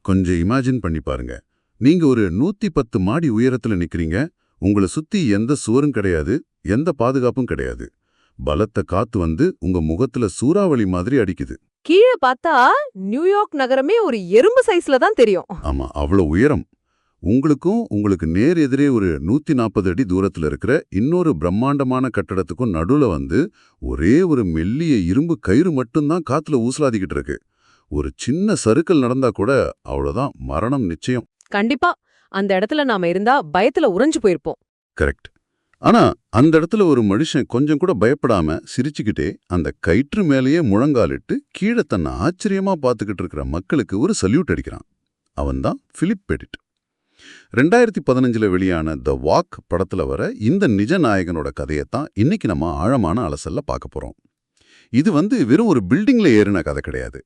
கொஞ்சம் இமேஜின் பண்ணி பாருங்க. நீங்க ஒரு 110 மாடி உயரத்துல நிக்கிறீங்க. உங்களை சுத்தி எந்த சுவரும் கிடையாது, எந்த பாதுகாப்பும் கிடையாது. பலத்த காத்து வந்து உங்க முகத்துல சூறாவளி மாதிரி அடிக்குது. கீழே பார்த்தா நியூயார்க் நகரமே ஒரு எறும்பு சைஸ்ல தான் தெரியும். ஆமா, அவ்வளவு உயரம். உங்களுக்கும் உங்களுக்கு நேர் எதிரே ஒரு 140 அடி தூரத்துல இருக்கிற இன்னொரு பிரம்மாண்டமான கட்டடத்துக்கும் நடுவுல வந்து ஒரே ஒரு மெல்லிய இரும்பு கயிறு மட்டும்தான் காத்துல ஊசலாதிக்கிட்டு இருக்கு. ஒரு சின்ன சறுக்கல் நடந்தா கூட அவ்வளவுதான், மரணம் நிச்சயம். கண்டிப்பா அந்த இடத்துல நாம இருந்தா பயத்துல உறைஞ்சு போயிருப்போம். கரெக்ட். ஆனா அந்த இடத்துல ஒரு மனுஷன் கொஞ்சம் கூட பயப்படாம சிரிச்சுக்கிட்டே அந்த கயிற்று மேலேயே முழங்காலிட்டு கீழே தன்னை ஆச்சரியமா பார்த்துக்கிட்டு இருக்கிற மக்களுக்கு ஒரு சல்யூட் அடிக்கிறான். அவன்தான் பிலிப் பெடிட். 2015 வெளியான த வாக் படத்துல வர இந்த நிஜ நாயகனோட கதையத்தான் இன்னைக்கு நம்ம ஆழமான அலசல்ல பார்க்க போறோம். இது வந்து வெறும் ஒரு பில்டிங்ல ஏறின கதை கிடையாது.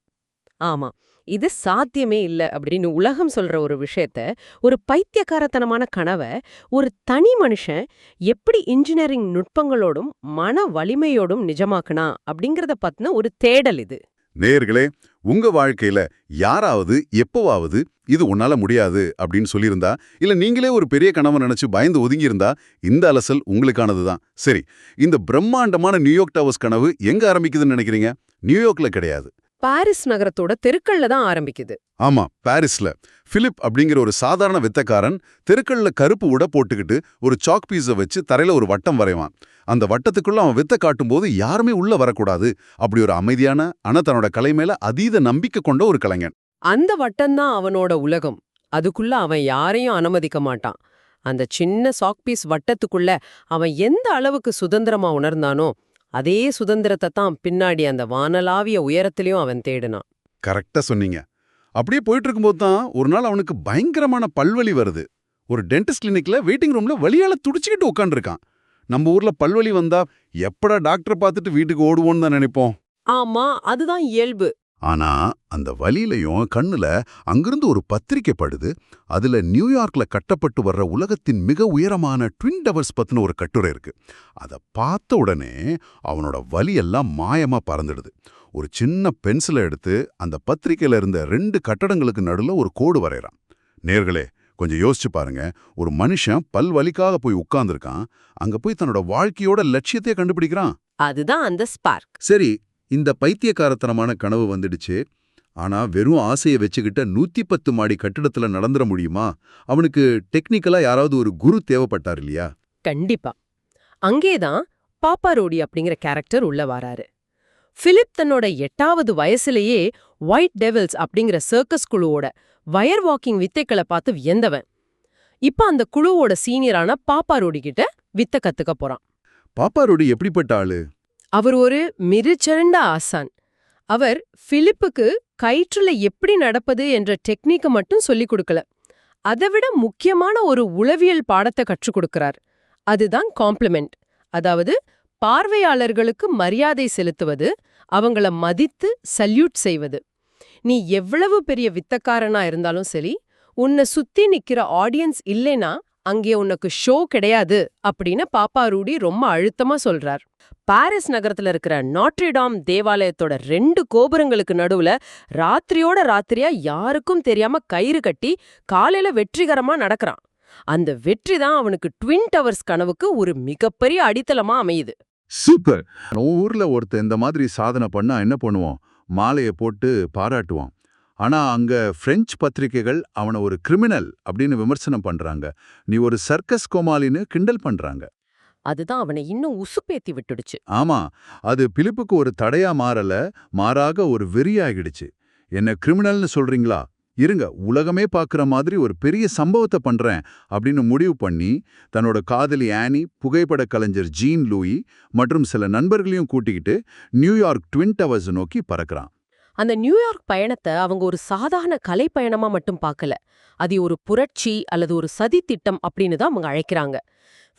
ஆமா, இது சாத்தியமே இல்ல அப்படின்னு உலகம் சொல்ற ஒரு விஷயத்த, ஒரு பைத்தியக்காரத்தனமான கனவை ஒரு தனி மனுஷன் எப்படி இன்ஜினியரிங் நுட்பங்களோடும் மன வலிமையோடும் நிஜமாக்குனா அப்படிங்கறத பத்தின ஒரு தேடல் இது. நேயர்களே, உங்க வாழ்க்கையில யாராவது எப்போவாவது இது உன்னால முடியாது அப்படின்னு சொல்லியிருந்தா, இல்ல நீங்களே ஒரு பெரிய கனவை நினைச்சு பயந்து ஒதுங்கியிருந்தா, இந்த அலசல் உங்களுக்கானதுதான். சரி, இந்த பிரம்மாண்டமான நியூயார்க் டவர்ஸ் கனவு எங்க ஆரம்பிக்குதுன்னு நினைக்கிறீங்க? நியூயார்க்ல கிடையாது, பாரிஸ் நகரத்தோட தெருக்கள்ல தான் ஆரம்பிக்குது. ஆமா, பாரிஸ்ல. பிலிப் அப்படிங்கிற ஒரு சாதாரண வித்தக்காரன் தெருக்கள்ல கருப்பு உடை போட்டுக்கிட்டு ஒரு சாக் பீஸை வச்சு தரையில ஒரு வட்டம் வரைவான். அந்த வட்டத்துக்குள்ள அவன் வித்த காட்டும்போது யாருமே உள்ள வரக்கூடாது. அப்படி ஒரு அமைதியான, ஆனா தன்னோட கலை மேல அதீத நம்பிக்கை கொண்ட ஒரு கலைஞன். அந்த வட்டம்தான் அவனோட உலகம். அதுக்குள்ள அவன் யாரையும் அனுமதிக்க மாட்டான். அந்த சின்ன சாக்பீஸ் வட்டத்துக்குள்ள அவன் எந்த அளவுக்கு சுதந்திரமா உணர்ந்தானோ அதே சுதந்திரத்தை தான் பின்னாடி அந்த வானலாவிய உயரத்திலையும் அவன் தேடினான். கரெக்டா சொன்னீங்க. அப்படியே போயிட்டு இருக்கும்போது தான் ஒரு நாள் அவனுக்கு பயங்கரமான பல்வலி வருது. ஒரு டென்டிஸ்ட் கிளினிக்ல வெயிட்டிங் ரூம்ல வலியால துடிச்சுக்கிட்டு உட்காந்துருக்கான். நம்ம ஊர்ல பல்வலி வந்தா எப்படா டாக்டரை பார்த்துட்டு வீட்டுக்கு ஓடுவோன்னு தான் நினைப்போம். ஆமா, அதுதான் இயல்பு. ஆனா அந்த வலியிலையும் கண்ணுல அங்கிருந்து ஒரு பத்திரிக்கை படுது. அதுல நியூயார்க்ல கட்டப்பட்டு வர்ற உலகத்தின் மிக உயரமான ட்வின் டவர்ஸ் பத்தின ஒரு கட்டுரை இருக்கு. அதை பார்த்த உடனே அவனோட வலியெல்லாம் மாயமா பறந்துடுது. ஒரு சின்ன பென்சிலை எடுத்து அந்த பத்திரிக்கையில இருந்த 2 கட்டடங்களுக்கு நடுல ஒரு கோடு வரைகிறான். நேர்களே, கொஞ்சம் யோசிச்சு பாருங்க. ஒரு மனுஷன் பல் வலிக்காக போய் உட்கார்ந்துருக்கான். அங்க போய் தன்னோட வாழ்க்கையோட லட்சியத்தையே கண்டுபிடிக்கிறான். அதுதான் அந்த ஸ்பார்க். சரி, இந்த பைத்தியக்காரத்தனமான கனவு வந்துடுச்சு. ஆனா வெறும் ஆசையை வச்சுக்கிட்ட 110 மாடி கட்டிடத்துல நடந்துட முடியுமா? அவனுக்கு டெக்னிக்கலா யாராவது ஒரு குரு தேவைப்பட்டார் இல்லையா? கண்டிப்பா. அங்கேதான் பாப்பாரோடி அப்படிங்கிற கேரக்டர் உள்ள வராரு. பிலிப் தன்னோட 8வது வயசுலயே ஒயிட் டெவில்ஸ் அப்படிங்கிற சர்க்கஸ் குழுவோட வயர் வாக்கிங் வித்தைகளை பார்த்து வியந்தவன். இப்ப அந்த குழுவோட சீனியரான பாப்பாரோடி கிட்ட வித்த கத்துக்க போறான். பாப்பாரோடி எப்படிப்பட்ட ஆளு? அவர் ஒரு மிகச்சிறந்த ஆசான். அவர் பிலிப்புக்கு கயிற்றுல எப்படி நடப்பது என்ற டெக்னிக்கை மட்டும் சொல்லிக் கொடுக்கல, அதைவிட முக்கியமான ஒரு உளவியல் பாடத்தை கற்றுக் கொடுக்கிறார். அதுதான் காம்ப்ளிமெண்ட், அதாவது பார்வையாளர்களுக்கு மரியாதை செலுத்துவது, அவங்கள மதித்து சல்யூட் செய்வது. நீ எவ்வளவு பெரிய வித்தக்காரனா இருந்தாலும் சரி, உன்னை சுத்தி நிக்கிற ஆடியன்ஸ் இல்லைனா அங்கே உனக்கு ஷோ கிடையாது அப்படின்னு பாப்பாரூடி ரொம்ப அழுத்தமா சொல்றார். பாரிஸ் நகரத்துல இருக்கிற நாட்ரிடாம் தேவாலயத்தோட 2 கோபுரங்களுக்கு நடுவுல ராத்திரியோட ராத்திரியா யாருக்கும் தெரியாம கயிறு கட்டி காலையில வெற்றிகரமா நடக்கிறான். அந்த வெற்றி தான் அவனுக்கு ட்வின் டவர்ஸ் கனவுக்கு ஒரு மிகப்பெரிய அடித்தளமா அமையுது. சூப்பர். ஊர்ல ஒருத்தர் இந்த மாதிரி சாதனை பண்ணா என்ன பண்ணுவோம்? மாலையை போட்டு பாராட்டுவான். ஆனா அங்க பிரெஞ்சு பத்திரிகைகள் அவனை ஒரு கிரிமினல் அப்படின்னு விமர்சனம் பண்றாங்க. நீ ஒரு சர்க்கஸ் கோமாளின்னு கிண்டல் பண்றாங்க. அதுதான் அவனை இன்னும் உசுப்பேத்தி விட்டுடுச்சு. ஆமா, அது பிலிப்புக்கு ஒரு தடையா மாறல, மாறாக ஒரு வெறியாகிடுச்சு. என்ன கிரிமினல்னு சொல்றீங்களா? இருங்க, உலகமே பார்க்குற மாதிரி ஒரு பெரிய சம்பவத்தை பண்றேன் அப்படின்னு முடிவு பண்ணி தன்னோட காதலி ஆனி, புகைப்பட கலைஞர் ஜீன் லூயி மற்றும் சில நண்பர்களையும் கூட்டிக்கிட்டு நியூயார்க் ட்வின் டவர்ஸ் நோக்கி பறக்கிறான். அந்த நியூயார்க் பயணத்தை அவங்க ஒரு சாதாரண கலை பயணமா மட்டும் பார்க்கல, அது ஒரு புரட்சி அல்லது ஒரு சதி திட்டம் அப்படின்னு தான் அவங்க அழைக்கிறாங்க.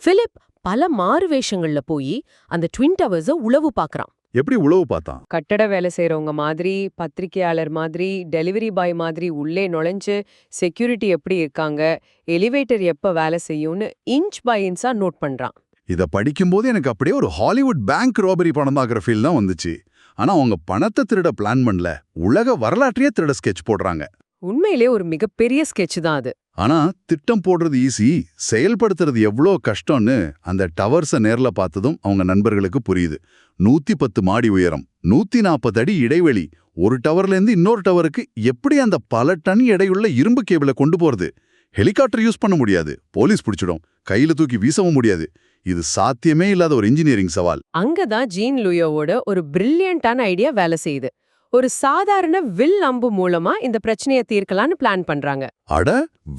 பிலிப் பல மாறு வேஷங்கள்ல போய் அந்த ட்வின் டவர்ஸை உளவு பார்க்கறான். எப்படி உளவு பார்த்தான்? கட்டட வேலை செய்யறவங்க மாதிரி, பத்திரிகையாளர் மாதிரி, டெலிவரி பாய் மாதிரி உள்ளே நுழைஞ்சு செக்யூரிட்டி எப்படி இருக்காங்க, எலிவேட்டர் எப்ப வேலை செய்யும்னு இன்ச் பை இன்ச்சா நோட் பண்றான். இதை படிக்கும்போது எனக்கு அப்படியே ஒரு ஹாலிவுட் பேங்க் ராபரி படம் பார்க்குற ஃபீல் தான் வந்துச்சு. ஆனா அவங்க பணத்தை திருட பிளான் பண்ணல, உலக வரலாற்றையே திருட ஸ்கெட்ச் போடுறாங்க. உண்மையிலே ஒரு மிகப்பெரிய ஸ்கெட்ச் தான் அது. ஆனா திட்டம் போடுறது ஈஸி, செயல்படுத்துறது எவ்வளோ கஷ்டம்னு அந்த டவர்ஸை நேர்ல பார்த்ததும் அவங்க நண்பர்களுக்கு புரியுது. 110 மாடி உயரம், 140 அடி இடைவெளி, ஒரு டவர்லேருந்து இன்னொரு டவருக்கு எப்படி அந்த பல டன் எடையுள்ள இரும்பு கேபிளை கொண்டு போறது? ஹெலிகாப்டர் யூஸ் பண்ண முடியாது, போலீஸ் பிடிச்சிடும், கையில தூக்கி வீசவும் முடியாது. இது சாத்தியமே இல்லாத ஒரு இன்ஜினியரிங் சவால். அங்கதான் ஜீன் லூயோவோட ஒரு பிரில்லியண்டான ஐடியா வேலை செய்யுது. ஒரு சாதாரண வில் அம்பு மூலமா இந்த பிரச்சனையை தீர்க்கலான்னு பிளான் பண்றாங்க. அட,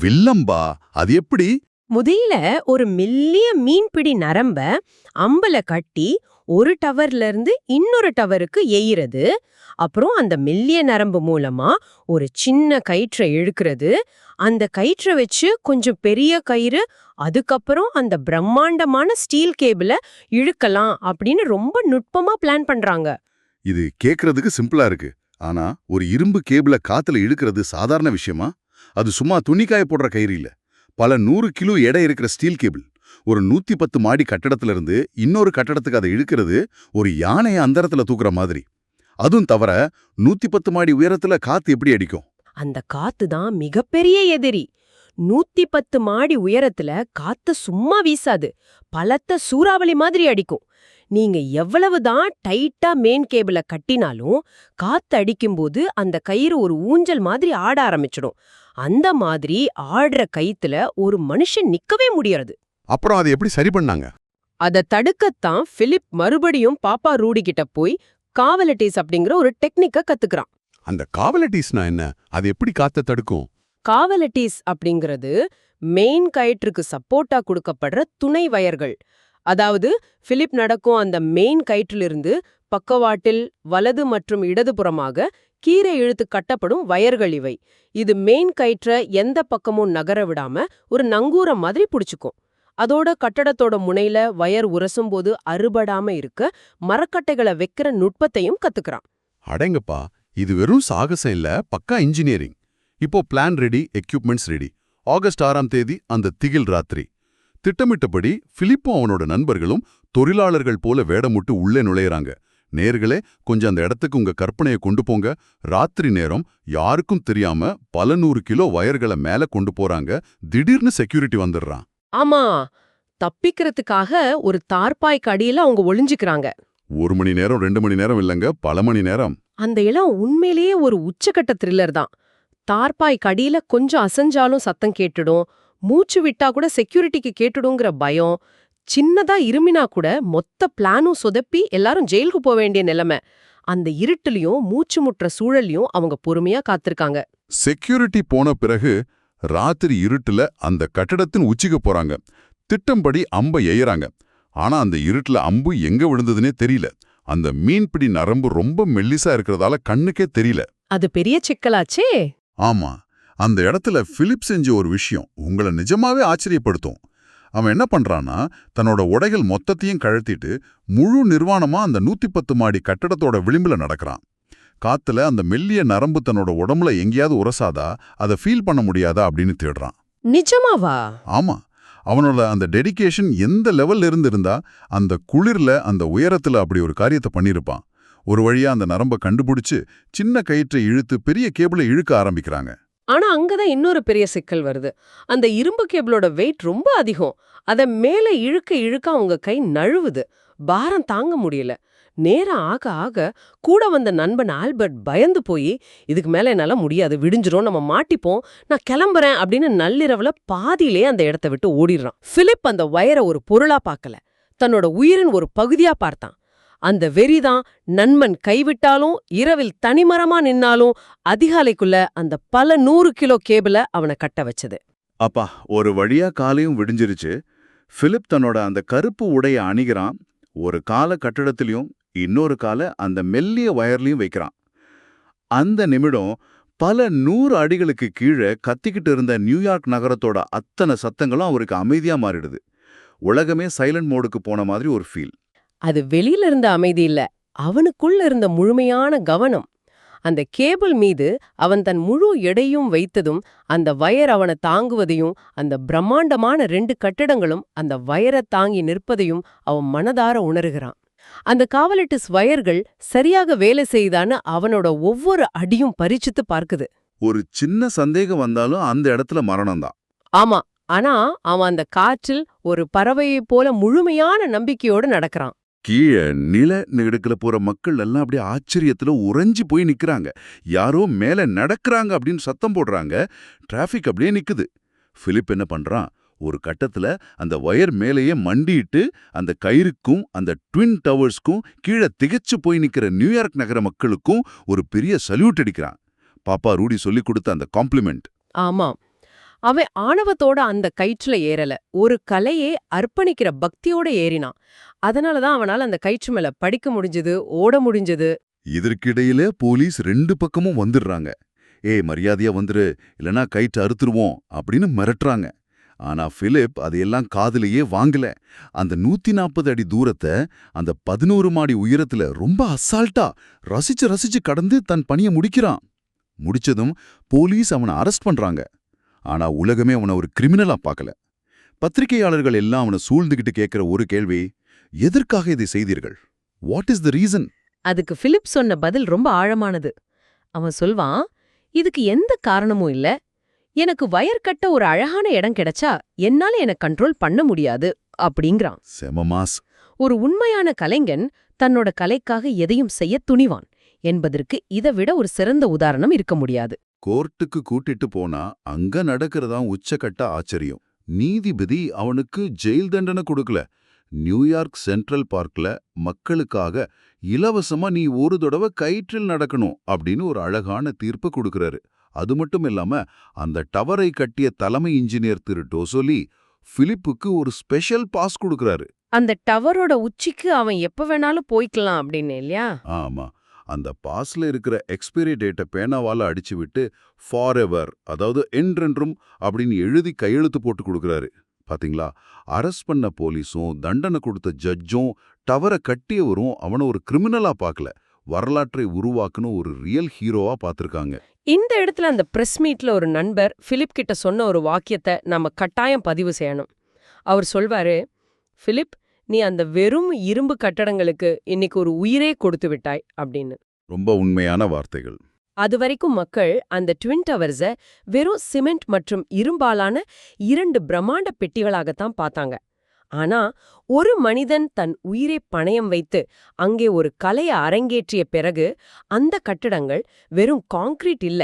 வில்லம்பா? அது எப்படி? முதல்ல ஒரு மெல்லிய மீன்பிடி நரம்ப அம்புல கட்டி ஒரு டவர்ல இருந்து இன்னொரு டவருக்கு எயிறது, அப்புறம் அந்த மெல்லிய நரம்பு மூலமா ஒரு சின்ன கயிற்றை இழுக்கிறது, அந்த கயிற்றை வச்சு கொஞ்சம் பெரிய கயிறு, அதுக்கப்புறம் அந்த பிரம்மாண்டமான ஸ்டீல் கேபிள இழுக்கலாம் அப்படின்னு ரொம்ப நுட்பமா பிளான் பண்றாங்க. இது கேக்குறதுக்கு சிம்பிளா இருக்கு. ஆனா ஒரு இரும்பு கேபிள காத்துல இழுக்கிறது சாதாரண விஷயமா? அது சும்மா துணிக்காய போடுற கயிறு இல்ல. பல 100 கிலோ எடை இருக்கிற ஸ்டீல் கேபிள். ஒரு 110 மாடி கட்டடத்துல இருந்து இன்னொரு கட்டடத்துக்கு அதை இழுக்கிறது ஒரு யானையை அந்தரத்துல தூக்குற மாதிரி. அதுவும் தவிர 110 மாடி உயரத்துல காத்து எப்படி அடிக்கும்? அந்த காத்து தான் மிகப்பெரிய எதிரி. 110 மாடி உயரத்துல காத்து சும்மா வீசாது, பலத்த சூறாவளி மாதிரி அடிக்கும். நீங்க எவ்வளவுதான் டைட்டா மெயின் கேபிள கட்டினாலும் காத்து அடிக்கும்போது அந்த கயிறு ஒரு ஊஞ்சல் மாதிரி ஆட ஆரம்பிச்சிடும். அந்த மாதிரி ஆடுற கயித்துல ஒரு மனுஷன் நிக்கவே முடியாது. அப்புறம் அதை எப்படி சரி பண்ணாங்க? அத தடுக்கத்தான் பிலிப் மறுபடியும் பாப்பா ரூடி கிட்ட போய் காவலட்டிஸ் அப்படிங்கிற ஒரு டெக்னிக்க கத்துக்கிறான். அந்த காவலட்டிஸ்னா என்ன? அது எப்படி காத்த தடுக்கும்? காவலட்டிஸ் அப்படிங்கிறது மெயின் கயிற்றுக்கு சப்போர்ட்டா கொடுக்கப்படுற துணை வயர்கள். அதாவது பிலிப் நடக்கும் அந்த மெயின் கயிற்றிலிருந்து பக்கவாட்டில் வலது மற்றும் இடதுபுறமாக கீரை இழுத்து கட்டப்படும் வயர்கள் இவை. இது மெயின் கயிற்ற எந்த பக்கமும் நகர விடாம ஒரு நங்கூரம் மாதிரி புடிச்சுக்கும். அதோட கட்டடத்தோட முனையில வயர் உரசும் போது அறுபடாம இருக்க மரக்கட்டைகளை வைக்கிற நுட்பத்தையும் கத்துக்கிறான். அடங்கப்பா, இது வெறும் சாகசம் இல்ல, பக்கா இன்ஜினியரிங். இப்போ plan ready, equipments ready. August 6ஆம் தேதி அந்த திகில் ராத்திரி. திட்டமிட்டபடி பிலிப்பும் அவனோட நண்பர்களும் தொழிலாளர்கள் போல வேடமுட்டு உள்ளே நுழையறாங்க. நேர்களே, கொஞ்சம் அந்த இடத்துக்கு உங்க கற்பனையை கொண்டு போங்க. ராத்திரி நேரம், யாருக்கும் தெரியாம பல 100 கிலோ வயர்களை மேல கொண்டு போறாங்க. திடீர்னு செக்யூரிட்டி வந்துடுறான். ஆமா, தப்பிக்கிறதுக்காக ஒரு தார்பாய்க்கு அடியில அவங்க ஒளிஞ்சுக்கிறாங்க. 1 மணி நேரம் 2 மணி நேரம் இல்லங்க, பல மணி நேரம். அந்த இடம் உண்மையிலேயே ஒரு உச்சக்கட்ட த்ரில்லர் தான். தார்பாய்க்கு அடியில கொஞ்சம் அசைஞ்சாலும் சத்தம் கேட்டுடும், மூச்சு விட்டா கூட செக்யூரிட்டிக்கு கேட்டுடுங்கிற பயம், சின்னதா இருமினா கூட மொத்த பிளானும் சொதப்பி எல்லாரும் ஜெயிலுக்கு போக வேண்டிய நிலைமை. அந்த இருட்டுலயும் மூச்சு முட்டுற சூழல்லையும் அவங்க பொறுமையா காத்திருக்காங்க. செக்யூரிட்டி போன பிறகு ராத்திரி இருட்டுல அந்த கட்டடத்தின் உச்சிக்கு போறாங்க. திட்டம்படி அம்பை எய்யறாங்க. ஆனா அந்த இருட்டுல அம்பு எங்க விழுந்ததுன்னே தெரியல. அந்த மீன்பிடி நரம்பு ரொம்ப மெல்லிசா இருக்கிறதால கண்ணுக்கே தெரியல. அது பெரிய சிக்கலாச்சே. ஆமா, அந்த இடத்துல பிலிப் செஞ்ச ஒரு விஷயம் உங்களை நிஜமாவே ஆச்சரியப்படுத்தும். அவன் என்ன பண்றான்னா, தன்னோட உடைகள் மொத்தத்தையும் கழட்டிட்டு முழு நிர்வாணமா அந்த 110 மாடி கட்டடத்தோட விளிம்புல நடக்கிறான். காத்துல அந்த மெல்லிய நரம்பு தன்னோட உடம்புல எங்கேயாவது உரசாதா, அதை ஃபீல் பண்ண முடியாதா அப்படின்னு தேடுறான். நிஜமாவா? ஆமா, அவனோட அந்த டெடிகேஷன் எந்த லெவல்ல இருந்தா அந்த குளிர்ல அந்த உயரத்துல அப்படி ஒரு காரியத்தை பண்ணிருப்பான். ஒரு வழியா அந்த நரம்பை கண்டுபிடிச்சு சின்ன கயிற்றை இழுத்து பெரிய கேபிளை இழுக்க ஆரம்பிக்கிறாங்க. ஆனா அங்கதான் இன்னொரு பெரிய சிக்கல் வருது. அந்த இரும்பு கேபிளோட வெயிட் ரொம்ப அதிகம். அத மேல இழுக்க இழுக்க அவங்க கை நழுவுது. பாரம் தாங்க முடியல. நேரம் ஆக ஆக கூட வந்த நண்பன் ஆல்பர்ட் பயந்து போய், இதுக்கு மேல என்னால முடியாது, விடிஞ்சிரும், நம்ம மாட்டிப்போம், நான் கிளம்புறேன் அப்படின்னு நள்ளிரவுல பாதியிலே அந்த இடத்த விட்டு ஓடிடுறான். பிலிப் அந்த வயரை ஒரு பொருளா பார்க்கல, தன்னோட உயிரின் ஒரு பகுதியா பார்த்தான். அந்த வெறிதான் நண்பன் கைவிட்டாலும் இரவில் தனிமரமா நின்னாலும் அதிகாலைக்குள்ள அந்த பல 100 கிலோ கேபிள அவனை கட்ட வச்சது. அப்பா, ஒரு வழியா காலையும் விடிஞ்சிருச்சு. பிலிப் தன்னோட அந்த கருப்பு உடைய அணிகிறான். ஒரு கால கட்டிடத்திலையும் இன்னொரு கால அந்த மெல்லிய வயர்லையும் வைக்கிறான். அந்த நிமிடம் பல 100 அடிகளுக்கு கீழே கத்திக்கிட்டு இருந்த நியூயார்க் நகரத்தோட அத்தனை சத்தங்களும் அவருக்கு அமைதியா மாறிடுது. உலகமே சைலண்ட் மோடுக்கு போன மாதிரி ஒரு ஃபீல். அது வெளியில இருந்த அமைதி இல்ல, அவனுக்குள்ள இருந்த முழுமையான கவனம். அந்த கேபிள் மீது அவன் தன் முழு எடையும் வைத்ததும், அந்த வயர் அவனை தாங்குவதையும், அந்த பிரம்மாண்டமான 2 கட்டிடங்களும் அந்த வயரை தாங்கி நிற்பதையும் அவன் மனதார உணர்கிறான். அந்த காவலட்டிஸ் வயர்கள் சரியாக வேலை செய்தான்னு அவனோட ஒவ்வொரு அடியும் பரீட்சித்து பார்க்குது. ஒரு சின்ன சந்தேகம் வந்தாலும் அந்த இடத்துல மரணம் தான். ஆமா, ஆனா அவன் அந்த காற்றில் ஒரு பறவையைப் போல முழுமையான நம்பிக்கையோடு நடக்கிறான். கீழே நில நெடுக்கல போற மக்கள் எல்லாம் அப்படியே ஆச்சரியத்துல உறைஞ்சு போய் நிக்கிறாங்க. யாரோ மேல நடக்கறாங்க அப்படின்னு சத்தம் போடுறாங்க. டிராஃபிக் அப்படியே நிக்குது. பிலிப் என்ன பண்றான்? ஒரு கட்டத்துல அந்த வயர் மேலேயே மண்டிட்டு அந்த கயிறுக்கும் அந்த ட்வின் டவர்ஸ்க்கும் கீழே திகைச்சு போய் நிக்கிற நியூயார்க் நகர மக்களுக்கும் ஒரு பெரிய சல்யூட் அடிக்கிறான். பாப்பா ரூடி சொல்லி கொடுத்த அந்த காம்ப்ளிமெண்ட். ஆமாம், அவன் ஆணவத்தோட அந்த கயிற்றுல ஏறல, ஒரு கலையே அர்ப்பணிக்கிற பக்தியோட ஏறினான். அதனாலதான் அவனால அந்த கயிற்று மேல படிக்க முடிஞ்சது, ஓட முடிஞ்சது. இதற்கிடையில போலீஸ் 2 பக்கமும் வந்துடுறாங்க. மரியாதையா வந்துரு, இல்லனா கயிற்று அறுத்துருவோம் அப்படின்னு மிரட்டுறாங்க. ஆனா பிலிப் அதையெல்லாம் காதுலயே வாங்கல. அந்த 140 அடி தூரத்தை அந்த 11 மாடி உயரத்துல ரொம்ப அசால்ட்டா ரசிச்சு கடந்து தன் பணியை முடிக்கிறான். முடிச்சதும் போலீஸ் அவனை அரெஸ்ட் பண்றாங்க. ஆனா உலகமே அவனை ஒரு கிரிமினலா பார்க்கல. பத்திரிகையாளர்கள் எல்லாம் அவனை சூழ்ந்துகிட்டு கேட்கிற ஒரு கேள்வி, எதற்காக இதை செய்தீர்கள்? What is the reason? அதுக்கு பிலிப் சொன்ன பதில் ரொம்ப ஆழமானது. அவன் சொல்வான், இதுக்கு எந்த காரணமும் இல்ல. எனக்கு வயர் கட்ட ஒரு அழகான இடம் கிடைச்சா என்னால என்ன கண்ட்ரோல் பண்ண முடியாது அப்படிங்கிறான். செமமாஸ். ஒரு உண்மையான கலைஞன் தன்னோட கலைக்காக எதையும் செய்ய துணிவான் என்பதற்கு இதை விட ஒரு சிறந்த உதாரணம் இருக்க முடியாது. கோர்ட்டுக்கு கூட்டிட்டு போனா அங்க நடக்கிறதா உச்சக்கட்ட ஆச்சரியம். நீதிபதி அவனுக்கு ஜெயில் தண்டனை கொடுக்கல. நியூயார்க் சென்ட்ரல் பார்க்ல மக்களுக்காக இலவசமா நீ ஒரு தடவை கயிற்றில் நடக்கணும் அப்படின்னு ஒரு அழகான தீர்ப்பு கொடுக்கறாரு. அது மட்டும் இல்லாம அந்த டவரை கட்டிய தலைமை இன்ஜினியர் திரு டோசோலி பிலிப்புக்கு ஒரு ஸ்பெஷல் பாஸ் கொடுக்கறாரு. அந்த டவரோட உச்சிக்கு அவன் எப்ப வேணாலும் போய்க்கலாம் அப்படின்னு இல்லையா? ஆமா, அந்த பாஸ்ல இருக்கிற எக்ஸ்பைரி டேட்டை பேனாவால அடிச்சு விட்டு ஃபார் எவர், அதாவது என்றென்றும் அப்படின்னு எழுதி கையெழுத்து போட்டு கொடுக்கறாரு. பாத்தீங்களா, அரெஸ்ட் பண்ண போலீஸும் தண்டனை கொடுத்த ஜட்ஜும் டவரை கட்டியவரும் அவனை ஒரு கிரிமினலா பார்க்கல, வரலாற்றை உருவாக்குன ஒரு ரியல் ஹீரோவா பார்த்திருக்காங்க. இந்த இடத்துல அந்த பிரஸ் மீட்ல ஒரு நண்பர் பிலிப் கிட்ட சொன்ன ஒரு வாக்கியத்தை நம்ம கட்டாயம் பதிவு செய்யணும். அவர் சொல்வாரு, பிலிப், நீ அந்த வெறும் இரும்பு கட்டடங்களுக்கு இன்னைக்கு ஒரு உயிரே கொடுத்து விட்டாய் அப்படின்னு. ரொம்ப உண்மையான வார்த்தைகள். அதுவரைக்கும் மக்கள் அந்த ட்வின் டவர்ஸ வெறும் சிமெண்ட் மற்றும் இரும்பாலான 2 பிரம்மாண்ட பெட்டிகளாகத்தான் பார்த்தாங்க. ஆனா ஒரு மனிதன் தன் உயிரை பணயம் வைத்து அங்கே ஒரு கலையை அரங்கேற்றிய பிறகு அந்த கட்டடங்கள் வெறும் கான்கிரீட் இல்ல,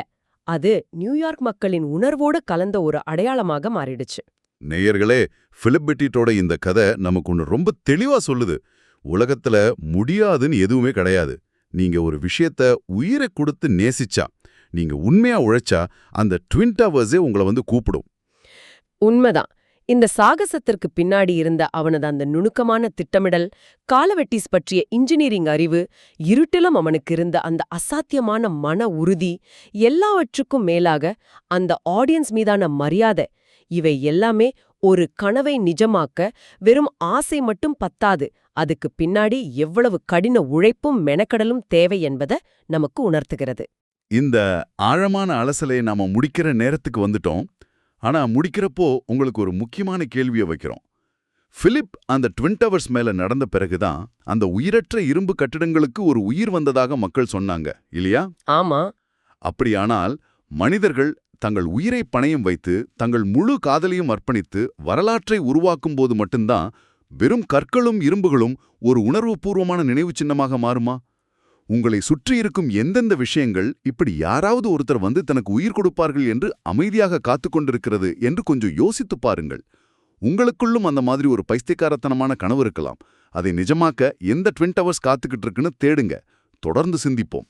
அது நியூயார்க் மக்களின் உணர்வோடு கலந்த ஒரு அடையாளமாக மாறிடுச்சு. நேயர்களே, பிலிப் பெட்டிட்டோட இந்த கதை நமக்கு ஒன்று ரொம்ப தெளிவா சொல்லுது. உலகத்துல முடியாதுன்னு எதுவுமே கிடையாது. நீங்க ஒரு விஷயத்த உயிரை கொடுத்து நேசிச்சா, நீங்க உண்மையா உழைச்சா, அந்த ட்வின் டவர்ஸே உங்களை வந்து கூப்பிடும். உண்மைதான். இந்த சாகசத்திற்கு பின்னாடி இருந்த அவனது அந்த நுணுக்கமான திட்டமிடல், காலவெட்டிஸ் பற்றிய இன்ஜினியரிங் அறிவு, இருட்டிலும் அவனுக்கு இருந்த அந்த அசாத்தியமான மன உறுதி, எல்லாவற்றுக்கும் மேலாக அந்த ஆடியன்ஸ் மீதான மரியாதை, இவை எல்லாமே ஒரு கனவை நிஜமாக்க வெறும் ஆசை மட்டும் பத்தாது, அதுக்கு பின்னாடி எவ்வளவு கடின உழைப்பும் மெனக்கடலும் தேவை என்பதை நமக்கு உணர்த்துகிறது. இந்த ஆழமான அலசலை நாம முடிக்கிற நேரத்துக்கு வந்துட்டோம். ஆனா முடிக்கிறப்போ உங்களுக்கு ஒரு முக்கியமான கேள்வியை வைக்கிறோம். பிலிப் அந்த ட்வின் டவர்ஸ் மேல நடந்த பிறகுதான் அந்த உயிரற்ற இரும்பு கட்டிடங்களுக்கு ஒரு உயிர் வந்ததாக மக்கள் சொன்னாங்க, இல்லையா? ஆமா. அப்படியானால் மனிதர்கள் தங்கள் உயிரை பணயம் வைத்து தங்கள் முழு காதலையும் அர்ப்பணித்து வரலாற்றை உருவாக்கும் போது மட்டும்தான் வெறும் கற்களும் இரும்புகளும் ஒரு உணர்வுபூர்வமான நினைவு சின்னமாக மாறுமா? உங்களை சுற்றி இருக்கும் எந்தெந்த விஷயங்கள் இப்படி யாராவது ஒருத்தர் வந்து தனக்கு உயிர் கொடுப்பார்கள் என்று அமைதியாக காத்துக்கொண்டிருக்கிறது என்று கொஞ்சம் யோசித்து பாருங்கள். உங்களுக்குள்ளும் அந்த மாதிரி ஒரு பைத்தியக்காரத்தனமான கனவு இருக்கலாம். அதை நிஜமாக்க எந்த ட்வின் டவர்ஸ் காத்துக்கிட்டு இருக்குன்னு தேடுங்க. தொடர்ந்து சிந்திப்போம்.